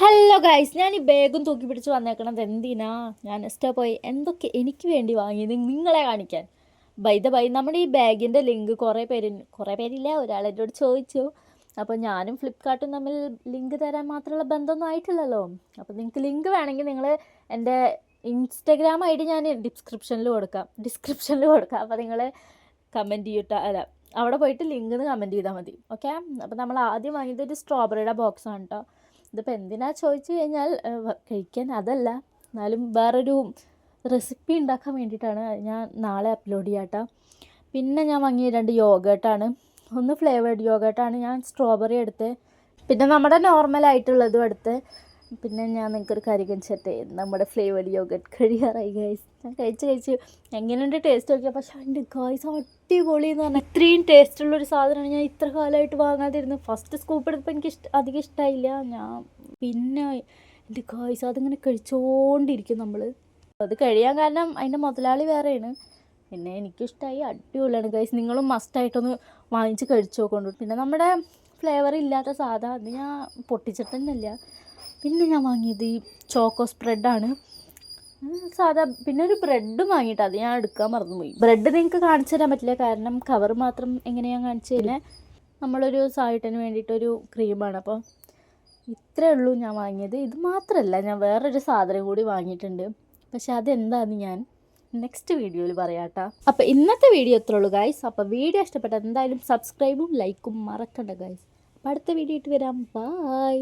Hello guys, ഞാൻ ഈ ബാഗും തൂക്കി പിടിച്ച് വന്നേക്കണത് എന്തിനാ? ഞാൻ നെക്സ്റ്റ് പോയി എന്തൊക്കെ എനിക്ക് വേണ്ടി വാങ്ങിയത് നിങ്ങളെ കാണിക്കാൻ. ബൈ നമ്മുടെ ഈ ബാഗിൻ്റെ ലിങ്ക് കുറേ പേരില്ല, ഒരാളെന്നോട് ചോദിച്ചു. അപ്പോൾ ഞാനും ഫ്ലിപ്കാർട്ടും തമ്മിൽ ലിങ്ക് തരാൻ മാത്രമുള്ള ബന്ധമൊന്നും ആയിട്ടില്ലല്ലോ. അപ്പോൾ നിങ്ങൾക്ക് ലിങ്ക് വേണമെങ്കിൽ നിങ്ങൾ എൻ്റെ ഇൻസ്റ്റഗ്രാം ID ഞാൻ ഡിസ്ക്രിപ്ഷനിൽ കൊടുക്കാം. അപ്പോൾ നിങ്ങൾ കമൻറ്റ് ചെയ്യട്ടോ, അല്ല അവിടെ പോയിട്ട് ലിങ്ക് കമൻറ്റ് ചെയ്താൽ മതി. ഓക്കെ. അപ്പോൾ നമ്മൾ ആദ്യം വാങ്ങിയത് ഒരു സ്ട്രോബെറിയുടെ ബോക്സാണ് കേട്ടോ. ഇതിപ്പോൾ എന്തിനാ ചോദിച്ചു കഴിഞ്ഞാൽ കഴിക്കാൻ അതല്ല, എന്നാലും വേറൊരു റെസിപ്പി ഉണ്ടാക്കാൻ വേണ്ടിയിട്ടാണ്. ഞാൻ നാളെ അപ്ലോഡ് ചെയ്യാം കേട്ടോ. പിന്നെ ഞാൻ വാങ്ങിയ 2 യോഗേട്ടാണ്. ഒന്ന് ഫ്ലേവേർഡ് യോഗേട്ടാണ്. ഞാൻ സ്ട്രോബെറി എടുത്ത്, പിന്നെ നമ്മുടെ നോർമലായിട്ടുള്ളതും എടുത്ത്. പിന്നെ ഞാൻ നിങ്ങൾക്കൊരു കാര്യം സെറ്റ് നമ്മുടെ ഫ്ലേവേർഡ് യോഗട്ട് കഴിയാറായി ഗൈസ്. ഞാൻ കഴിച്ച് എങ്ങനെയുണ്ട് ടേസ്റ്റ് നോക്കിയാൽ, പക്ഷേ എൻ്റെ ഗൈസ് അടിപൊളി എന്ന് പറഞ്ഞാൽ ഇത്രയും ടേസ്റ്റുള്ളൊരു സാധനമാണ് ഞാൻ ഇത്ര കാലമായിട്ട് വാങ്ങാതിരുന്നു. ഫസ്റ്റ് സ്കൂപ്പ് എടുത്തപ്പോൾ എനിക്ക് അധികം ഇഷ്ടമായില്ല. പിന്നെ എൻ്റെ ഗൈസ് അതിങ്ങനെ കഴിച്ചുകൊണ്ടിരിക്കും നമ്മൾ. അത് കഴിയാൻ കാരണം അതിൻ്റെ മുതലാളി വേറെയാണ്. പിന്നെ എനിക്കിഷ്ടമായി, അടിപൊളിയാണ് ഗൈസ്. നിങ്ങളും മസ്റ്റായിട്ടൊന്ന് വാങ്ങിച്ച് കഴിച്ച് നോക്കൊണ്ടു. പിന്നെ നമ്മുടെ ഫ്ലേവർ ഇല്ലാത്ത സാധാ അത് ഞാൻ പൊട്ടിച്ചിട്ടൊന്നുമില്ല. പിന്നെ ഞാൻ വാങ്ങിയത് ഈ ചോക്കോ സ്പ്രെഡാണ് സാധാ. പിന്നെ ഒരു ബ്രെഡും വാങ്ങിയിട്ട് അത് ഞാൻ എടുക്കാൻ മറന്നുപോയി. ബ്രെഡ് നിങ്ങൾക്ക് കാണിച്ചു തരാൻ പറ്റില്ല, കാരണം കവർ മാത്രം എങ്ങനെയാണ് കാണിച്ചു തരുന്നത്. നമ്മളൊരു സായിട്ടിന് വേണ്ടിയിട്ടൊരു ക്രീമാണ്. അപ്പോൾ ഇത്രയേ ഉള്ളൂ ഞാൻ വാങ്ങിയത്. ഇത് മാത്രമല്ല, ഞാൻ വേറൊരു സാധനം കൂടി വാങ്ങിയിട്ടുണ്ട്. പക്ഷെ അതെന്താണെന്ന് ഞാൻ നെക്സ്റ്റ് വീഡിയോയിൽ പറയാം കേട്ടോ. അപ്പോൾ ഇന്നത്തെ വീഡിയോ എത്ര ഉള്ളൂ ഗൈസ്. അപ്പോൾ വീഡിയോ ഇഷ്ടപ്പെട്ട എന്തായാലും സബ്സ്ക്രൈബും ലൈക്കും മറക്കണ്ട ഗൈസ്. അപ്പോൾ അടുത്ത വീഡിയോ ഇട്ട് വരാം. ബൈ.